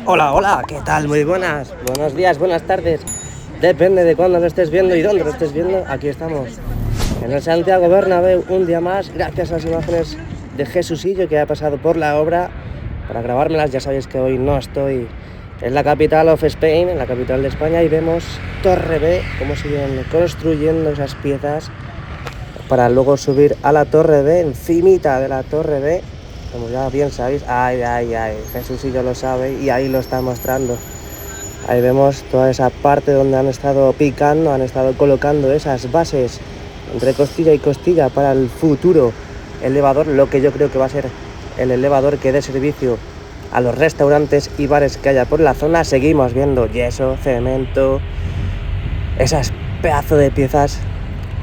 Hola, hola, ¿qué tal? Muy buenas, buenos días, buenas tardes. Depende de cuándo lo estés viendo y dónde lo estés viendo. Aquí estamos, en el Santiago Bernabéu, un día más, gracias a las imágenes de Jesucillo que ha pasado por la obra para grabármelas. Ya sabéis que hoy no estoy en la capital of Spain, en la capital de España, y vemos Torre B, cómo siguen construyendo esas piezas para luego subir a la Torre B, encimita de la Torre B. Como ya bien sabéis, ay, Jesucillo lo sabe y ahí lo está mostrando. Ahí vemos toda esa parte donde han estado picando, han estado colocando esas bases entre costilla y costilla para el futuro elevador, lo que yo creo que va a ser el elevador que dé servicio a los restaurantes y bares que haya por la zona. Seguimos viendo yeso, cemento, esas pedazos de piezas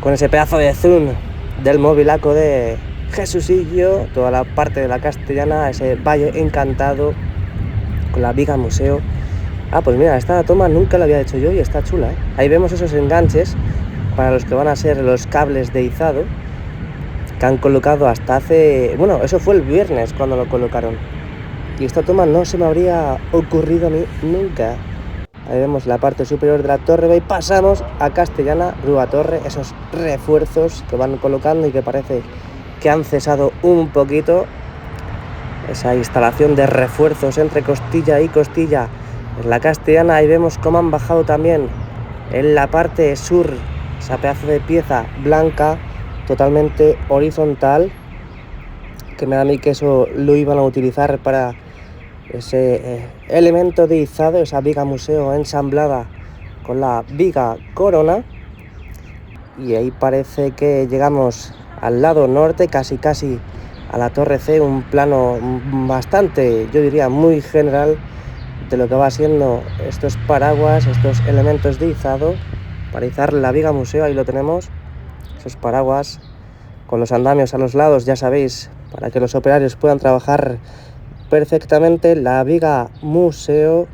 con ese pedazo de zoom del movilaco de Jesucillo, toda la parte de la Castellana, ese valle encantado con la viga museo. Pues mira, esta toma nunca la había hecho yo y está chula, ¿eh? Ahí vemos esos enganches para los que van a ser los cables de izado que han colocado hasta hace... Bueno, eso fue el viernes cuando lo colocaron. Y esta toma no se me habría ocurrido a mí nunca. Ahí vemos la parte superior de la Torre B y pasamos a Castellana, Rúa Torre, esos refuerzos que van colocando y que parece que han cesado un poquito. Esa instalación de refuerzos entre costilla y costilla en la Castellana. Ahí vemos cómo han bajado también en la parte sur esa pedazo de pieza blanca totalmente horizontal, que me da a mí que eso lo iban a utilizar para ese elemento de izado, esa viga museo ensamblada con la viga corona. Y ahí parece que llegamos al lado norte, casi a la Torre C, un plano bastante, yo diría, muy general de lo que va siendo estos paraguas, estos elementos de izado para izar la viga museo. Ahí lo tenemos, esos paraguas con los andamios a los lados, ya sabéis, para que los operarios puedan trabajar perfectamente. La viga museo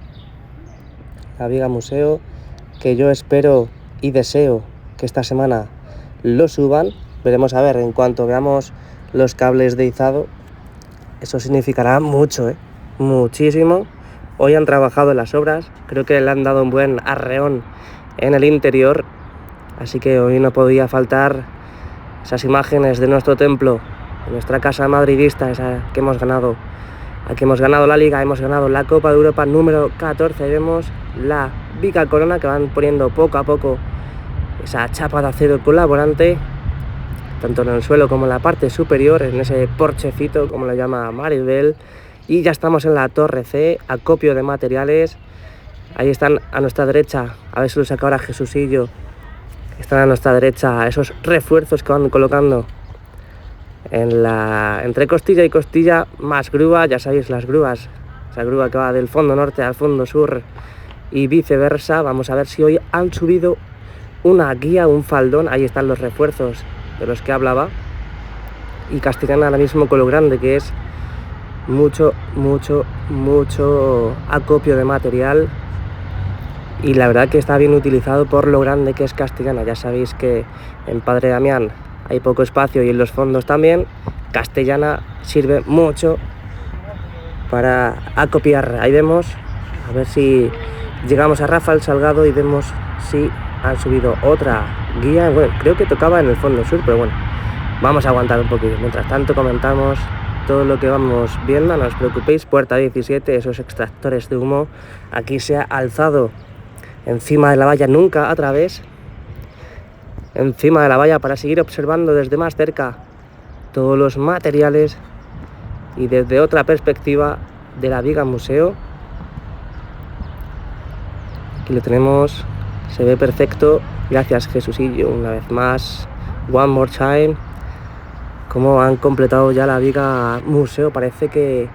que yo espero y deseo que esta semana lo suban. Veremos a ver, en cuanto veamos los cables de izado, eso significará mucho, muchísimo. Hoy han trabajado en las obras, creo que le han dado un buen arreón en el interior, así que hoy no podía faltar esas imágenes de nuestro templo, de nuestra casa madridista, esa que hemos ganado. Aquí hemos ganado la Liga, hemos ganado la Copa de Europa número 14, y vemos la viga corona que van poniendo poco a poco esa chapa de acero colaborante, tanto en el suelo como en la parte superior, en ese porchecito, como lo llama Maribel. Y ya estamos en la Torre C, acopio de materiales. Ahí están a nuestra derecha, a ver si lo saca ahora Jesucillo, están a nuestra derecha esos refuerzos que van colocando entre costilla y costilla, más grúa, ya sabéis, las grúas, esa grúa que va del fondo norte al fondo sur y viceversa. Vamos a ver si hoy han subido una guía, un faldón. Ahí están los refuerzos de los que hablaba. Y Castellana ahora mismo con lo grande que es, mucho acopio de material, y la verdad que está bien utilizado por lo grande que es Castellana. Ya sabéis que en Padre Damián hay poco espacio y en los fondos también. Castellana sirve mucho para acopiar. Ahí vemos, a ver si llegamos a Rafael Salgado y vemos si han subido otra guía. Bueno, creo que tocaba en el fondo sur, pero bueno, vamos a aguantar un poquito. Mientras tanto comentamos todo lo que vamos viendo, no os preocupéis. Puerta 17, esos extractores de humo. Aquí se ha alzado encima de la valla, nunca a través, encima de la valla, para seguir observando desde más cerca todos los materiales y desde otra perspectiva de la viga museo. Aquí lo tenemos, se ve perfecto. Gracias Jesucillo una vez más, one more time. Como han completado ya la viga museo, parece que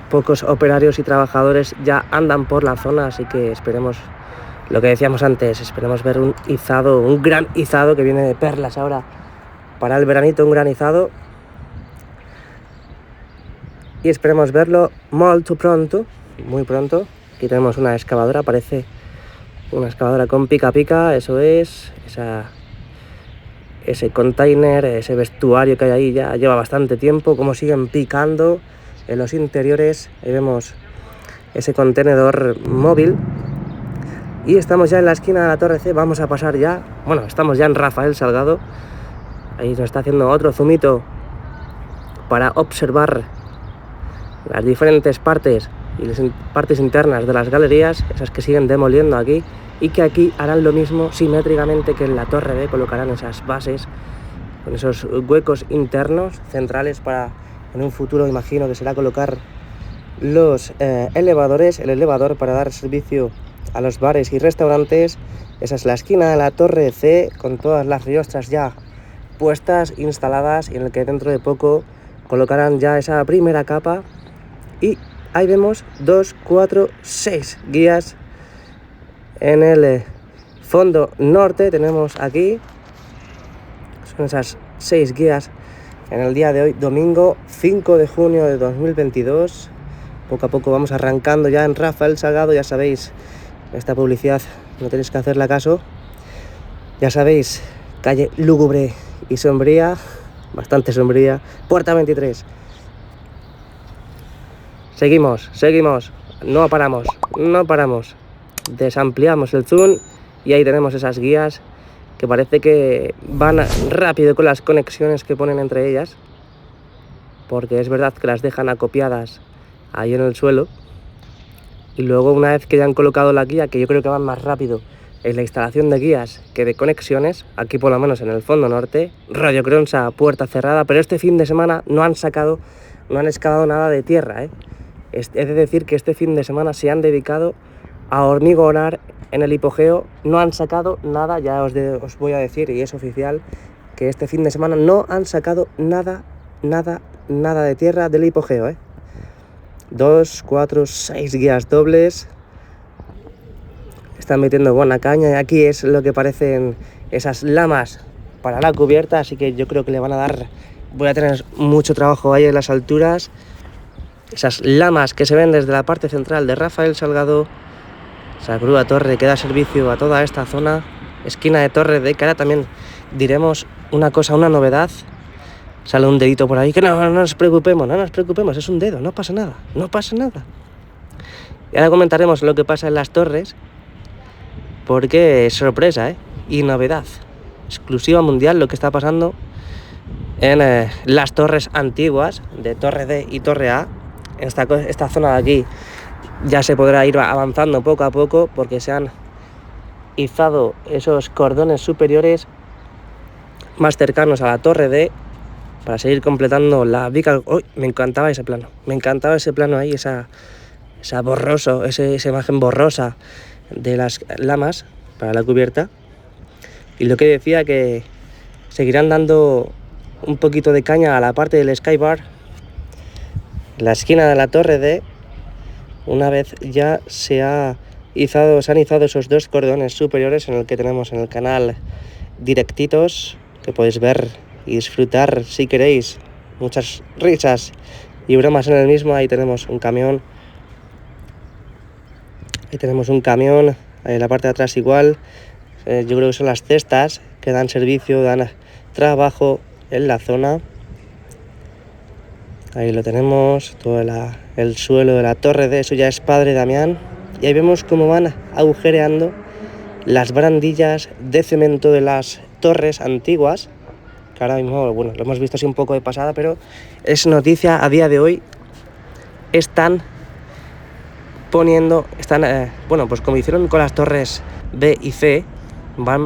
pocos operarios y trabajadores ya andan por la zona, así que esperemos lo que decíamos antes, esperemos ver un izado, un gran izado que viene de perlas ahora para el veranito, un gran izado, y esperemos verlo molto pronto, muy pronto. Aquí tenemos una excavadora, parece una excavadora con pica pica, eso es, ese container, ese vestuario que hay ahí ya lleva bastante tiempo. Como siguen picando en los interiores. Ahí vemos ese contenedor móvil. Y estamos ya en la esquina de la Torre C, vamos a pasar ya, bueno, estamos ya en Rafael Salgado. Ahí nos está haciendo otro zoomito para observar las diferentes partes y las partes internas de las galerías, esas que siguen demoliendo aquí, y que aquí harán lo mismo simétricamente que en la Torre B, colocarán esas bases con esos huecos internos centrales para, en un futuro imagino que será colocar los elevadores, el elevador para dar servicio a los bares y restaurantes. Esa es la esquina de la Torre C con todas las riostras ya puestas, instaladas, y en el que dentro de poco colocarán ya esa primera capa. Y ahí vemos 2, 4, 6 guías en el fondo norte. Tenemos aquí, son esas 6 guías en el día de hoy, domingo 5 de junio de 2022. Poco a poco vamos arrancando ya en Rafael Salgado, ya sabéis, esta publicidad no tenéis que hacerle caso. Ya sabéis, calle lúgubre y sombría, bastante sombría, puerta 23. Seguimos, no paramos. Desampliamos el zoom y ahí tenemos esas guías que parece que van rápido con las conexiones que ponen entre ellas, porque es verdad que las dejan acopiadas ahí en el suelo, y luego una vez que ya han colocado la guía, que yo creo que van más rápido en la instalación de guías que de conexiones, aquí por lo menos en el fondo norte, Radio Cronsa, puerta cerrada, pero este fin de semana no han excavado nada de tierra, ¿eh? Es de decir que este fin de semana se han dedicado a hormigonar en el hipogeo, no han sacado nada, ya os voy a decir, y es oficial, que este fin de semana no han sacado nada de tierra del hipogeo, 2, 4, 6 guías dobles. Están metiendo buena caña y aquí es lo que parecen esas lamas para la cubierta, así que yo creo que le van a dar, voy a tener mucho trabajo ahí en las alturas. Esas lamas que se ven desde la parte central de Rafael Salgado, esa grúa torre que da servicio a toda esta zona, esquina de Torre D, que ahora también diremos una cosa, una novedad. Sale un dedito por ahí, que no nos preocupemos, es un dedo, no pasa nada. Y ahora comentaremos lo que pasa en las torres, porque es sorpresa, y novedad, exclusiva mundial lo que está pasando en las torres antiguas de Torre D y Torre A. Esta zona de aquí ya se podrá ir avanzando poco a poco, porque se han izado esos cordones superiores más cercanos a la Torre D para seguir completando la viga. ¡Uy! Me encantaba ese plano ahí, esa imagen borrosa de las lamas para la cubierta. Y lo que decía, que seguirán dando un poquito de caña a la parte del Skybar, la esquina de la Torre D, una vez ya se han izado esos 2 cordones superiores en el que tenemos en el canal directitos, que podéis ver y disfrutar si queréis, muchas risas y bromas en el mismo. Ahí tenemos un camión, ahí en la parte de atrás igual. Yo creo que son las cestas que dan servicio, dan trabajo en la zona. Ahí lo tenemos, todo el suelo de la Torre D, eso ya es Padre Damián. Y ahí vemos cómo van agujereando las barandillas de cemento de las torres antiguas, que ahora mismo, bueno, lo hemos visto así un poco de pasada, pero es noticia a día de hoy. Están poniendo, pues como hicieron con las torres B y C,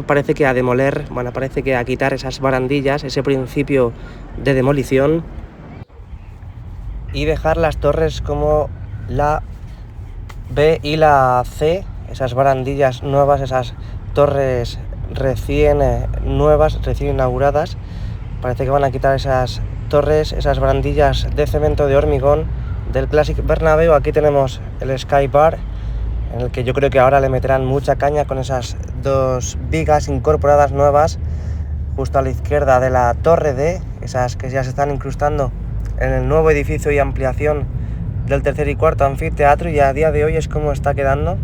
parece que a demoler, parece que a quitar esas barandillas, ese principio de demolición, y dejar las torres como la B y la C, esas barandillas nuevas, esas torres recién inauguradas. Parece que van a quitar esas torres, esas barandillas de cemento de hormigón del Clásic Bernabéu. Aquí tenemos el Skybar, en el que yo creo que ahora le meterán mucha caña con esas 2 vigas incorporadas nuevas justo a la izquierda de la Torre D, esas que ya se están incrustando en el nuevo edificio y ampliación del tercer y cuarto anfiteatro. Y a día de hoy es como está quedando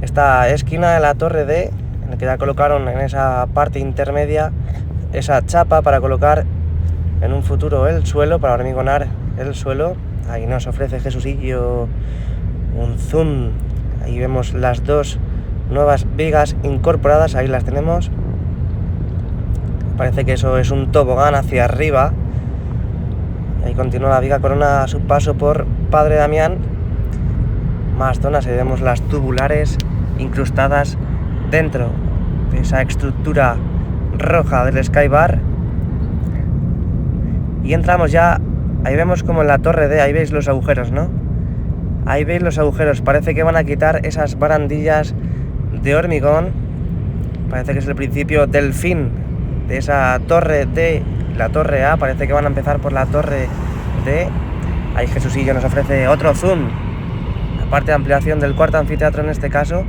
esta esquina de la Torre D, en la que ya colocaron en esa parte intermedia esa chapa para colocar en un futuro el suelo, para hormigonar el suelo. Ahí nos ofrece Jesucillo un zoom. Ahí vemos las dos nuevas vigas incorporadas, ahí las tenemos. Parece que eso es un tobogán hacia arriba. Ahí continúa la viga Corona a su paso por Padre Damián. Más zonas, ahí vemos las tubulares incrustadas dentro de esa estructura roja del Skybar. Y entramos ya, ahí vemos como en la torre D, ahí veis los agujeros, ¿no? Ahí veis los agujeros, parece que van a quitar esas barandillas de hormigón. Parece que es el principio del fin de esa torre D, la torre A. Parece que van a empezar por la torre D. Ahí Jesusillo nos ofrece otro zoom, la parte de ampliación del cuarto anfiteatro en este caso.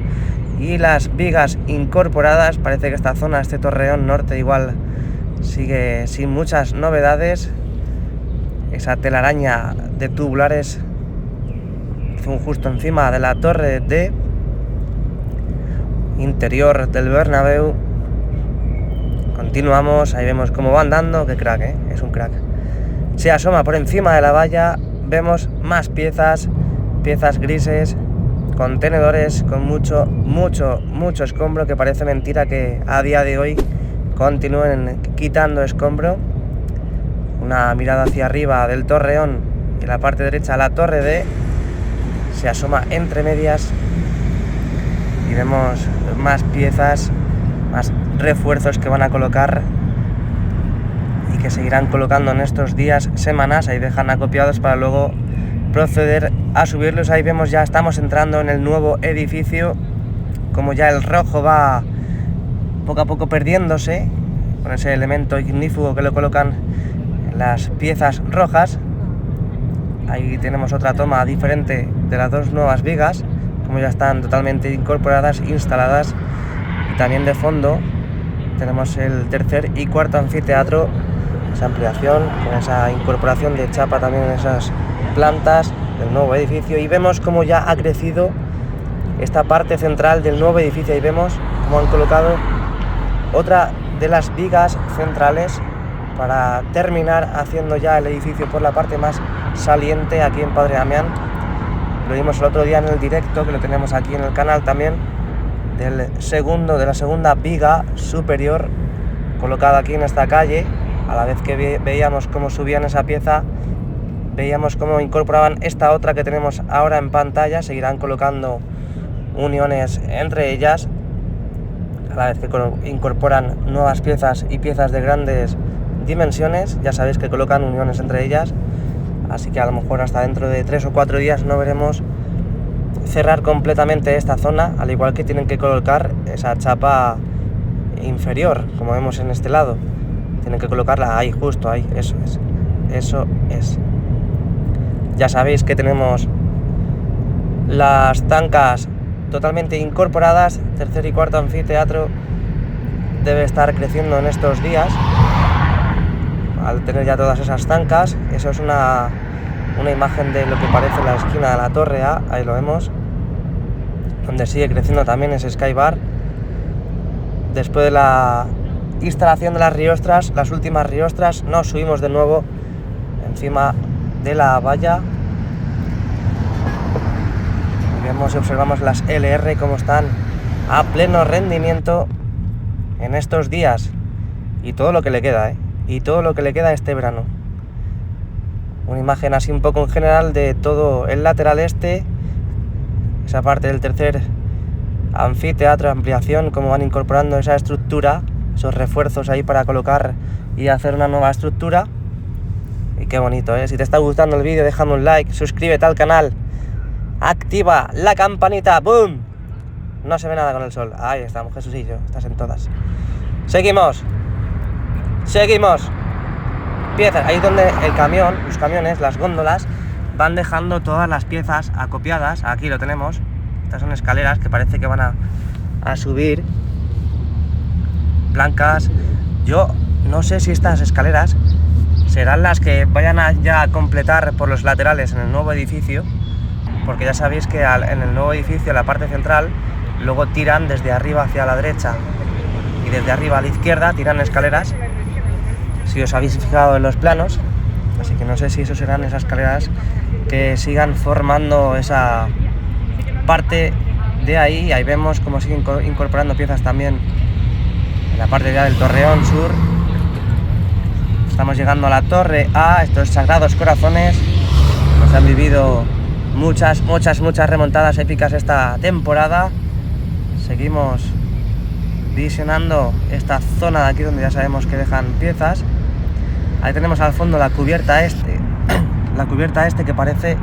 Y las vigas incorporadas, parece que esta zona, este torreón norte igual sigue sin muchas novedades. Esa telaraña de tubulares justo encima de la torre D. Interior del Bernabéu. Continuamos, ahí vemos cómo va andando, qué crack, es un crack. Se asoma por encima de la valla, vemos más piezas grises, contenedores con mucho escombro, que parece mentira que a día de hoy continúen quitando escombro. Una mirada hacia arriba del torreón y la parte derecha la torre D se asoma entre medias y vemos más piezas, más refuerzos que van a colocar y que seguirán colocando en estos días, semanas. Ahí dejan acopiados para luego proceder a subirlos. Ahí vemos, ya estamos entrando en el nuevo edificio, como ya el rojo va poco a poco perdiéndose con ese elemento ignífugo que lo colocan en las piezas rojas. Ahí tenemos otra toma diferente de las dos nuevas vigas, como ya están totalmente incorporadas, instaladas. Y también de fondo tenemos el tercer y cuarto anfiteatro, esa ampliación, con esa incorporación de chapa también en esas plantas del nuevo edificio. Y vemos cómo ya ha crecido esta parte central del nuevo edificio. Y vemos cómo han colocado otra de las vigas centrales para terminar haciendo ya el edificio por la parte más saliente aquí en Padre Damián. Lo vimos el otro día en el directo, que lo tenemos aquí en el canal también, de la segunda viga superior colocada aquí en esta calle. A la vez que veíamos cómo subían esa pieza, veíamos cómo incorporaban esta otra que tenemos ahora en pantalla. Seguirán colocando uniones entre ellas, a la vez que incorporan nuevas piezas y piezas de grandes dimensiones. Ya sabéis que colocan uniones entre ellas, así que a lo mejor hasta dentro de 3 o 4 días no veremos cerrar completamente esta zona, al igual que tienen que colocar esa chapa inferior, como vemos en este lado. Tienen que colocarla ahí, justo ahí, eso es. Ya sabéis que tenemos las tancas totalmente incorporadas. Tercer y cuarto anfiteatro debe estar creciendo en estos días al tener ya todas esas tancas. Eso es una imagen de lo que parece la esquina de la torre A, ahí lo vemos, donde sigue creciendo también ese Skybar. Después de la instalación de las riostras, las últimas riostras, nos subimos de nuevo encima de la valla y vemos y observamos las LR como están a pleno rendimiento en estos días y todo lo que le queda, y todo lo que le queda este verano. Una imagen así un poco en general de todo el lateral este, esa parte del tercer anfiteatro, ampliación, cómo van incorporando esa estructura, esos refuerzos ahí para colocar y hacer una nueva estructura. Y qué bonito, Si te está gustando el vídeo, déjame un like, suscríbete al canal, activa la campanita, ¡boom! No se ve nada con el sol. Ahí estamos, Jesucillo, estás en todas. Seguimos. Piezas, ahí donde el camión, los camiones, las góndolas, van dejando todas las piezas acopiadas. Aquí lo tenemos. Estas son escaleras que parece que van a subir, blancas. Yo no sé si estas escaleras serán las que vayan ya a completar por los laterales en el nuevo edificio, porque ya sabéis que en el nuevo edificio, la parte central, luego tiran desde arriba hacia la derecha y desde arriba a la izquierda tiran escaleras, si os habéis fijado en los planos. Así que no sé si eso serán esas escaleras que sigan formando esa parte de ahí vemos cómo siguen incorporando piezas también en la parte ya del Torreón Sur. Estamos llegando a la Torre A, estos Sagrados Corazones. Nos han vivido muchas remontadas épicas esta temporada. Seguimos visionando esta zona de aquí donde ya sabemos que dejan piezas. Ahí tenemos al fondo la cubierta este, la cubierta este que parece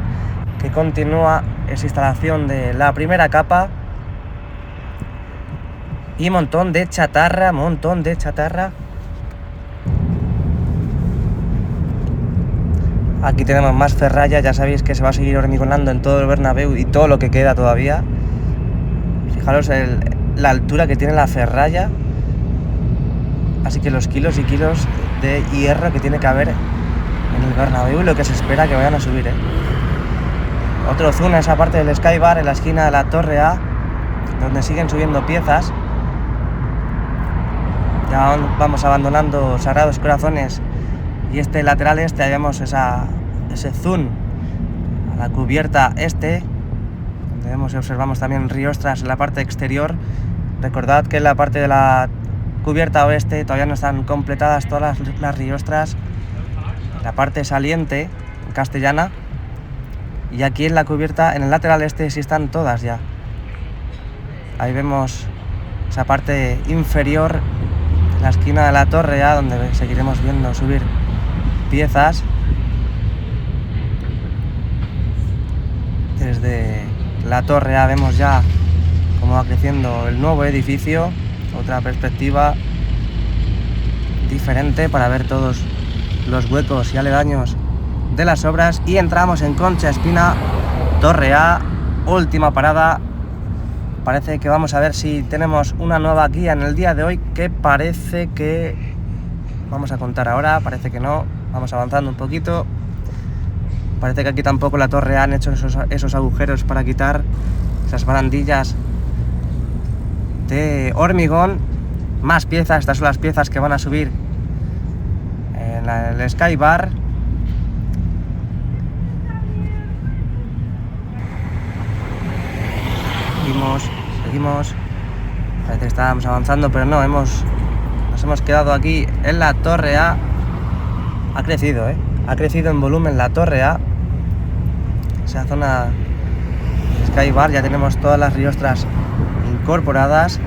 que continúa esa instalación de la primera capa. Y montón de chatarra. Aquí tenemos más ferralla, ya sabéis que se va a seguir hormigonando en todo el Bernabéu y todo lo que queda todavía. Fijaros la altura que tiene la ferralla. Así que los kilos y kilos de hierro que tiene que haber en el Bernabéu y lo que se espera que vayan a subir, Otro zoom a esa parte del Sky Bar en la esquina de la Torre A, donde siguen subiendo piezas. Ya vamos abandonando Sagrados Corazones y este lateral este, ahí vemos ese zoom a la cubierta este, donde vemos y observamos también riostras en la parte exterior. Recordad que en la parte de la cubierta oeste todavía no están completadas todas las riostras, la parte saliente castellana, y aquí en la cubierta, en el lateral este, sí están todas ya. Ahí vemos esa parte inferior, en la esquina de la Torre A, donde seguiremos viendo subir piezas. Desde la Torre A vemos ya cómo va creciendo el nuevo edificio, otra perspectiva diferente para ver todos los huecos y aledaños de las obras. Y entramos en Concha Espina, Torre A, última parada. Parece que vamos a ver si tenemos una nueva guía en el día de hoy, que parece que vamos a contar ahora, parece que no. Vamos avanzando un poquito. Parece que aquí tampoco la Torre A han hecho esos agujeros para quitar esas barandillas de hormigón. Más piezas, estas son las piezas que van a subir en el Sky Bar. Seguimos. Parece que estábamos avanzando, pero no, nos hemos quedado aquí en la Torre A. Ha crecido, ha crecido en volumen la Torre A. Esa zona Sky Bar, ya tenemos todas las riostras incorporadas.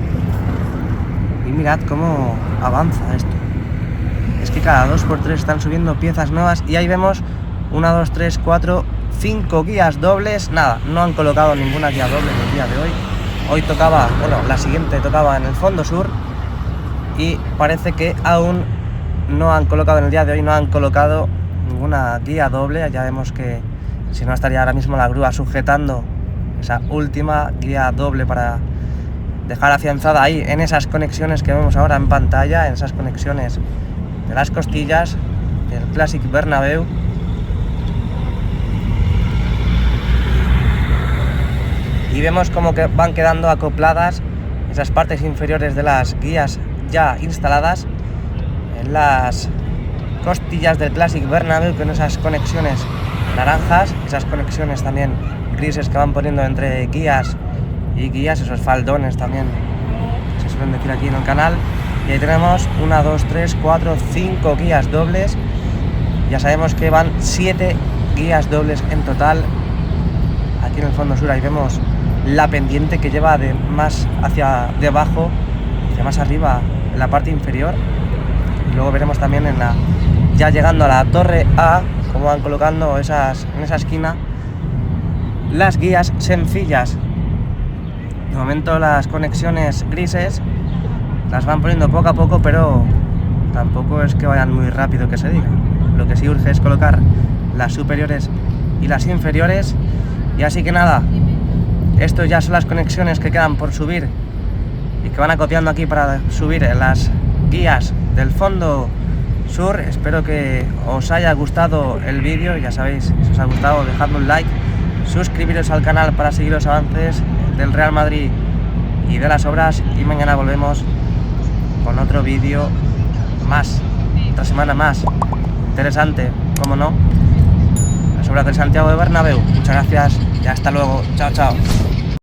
Y mirad cómo avanza esto. Es que cada 2x3 están subiendo piezas nuevas. Y ahí vemos 1, 2, 3, 4, 5 guías dobles. Nada, no han colocado ninguna guía doble en el día de hoy. Hoy tocaba, la siguiente tocaba en el fondo sur. Y parece que aún no han colocado, en el día de hoy no han colocado ninguna guía doble. Ya vemos que si no estaría ahora mismo la grúa sujetando esa última guía doble para dejar afianzada ahí en esas conexiones que vemos ahora en pantalla, en esas conexiones de las costillas del Classic Bernabéu. Y vemos como que van quedando acopladas esas partes inferiores de las guías ya instaladas en las costillas del Classic Bernabéu, con esas conexiones naranjas, esas conexiones también grises que van poniendo entre guías y guías, esos faldones también se suelen decir aquí en el canal. Y ahí tenemos 1, 2, 3, 4, 5 guías dobles. Ya sabemos que van 7 guías dobles en total. Aquí en el fondo sur ahí vemos la pendiente que lleva de más hacia debajo, hacia más arriba en la parte inferior. Y luego veremos también ya llegando a la Torre A, cómo van colocando en esa esquina las guías sencillas. De momento las conexiones grises las van poniendo poco a poco, pero tampoco es que vayan muy rápido, que se diga. Lo que sí urge es colocar las superiores y las inferiores. Y así que nada, esto ya son las conexiones que quedan por subir y que van acopiando aquí para subir en las guías del fondo sur. Espero que os haya gustado el vídeo. Ya sabéis, si os ha gustado, dejadme un like, suscribiros al canal para seguir los avances del Real Madrid y de las obras. Y mañana volvemos con otro vídeo más, otra semana más interesante, como no, las obras del Santiago de Bernabéu. Muchas gracias y hasta luego. Chao, chao.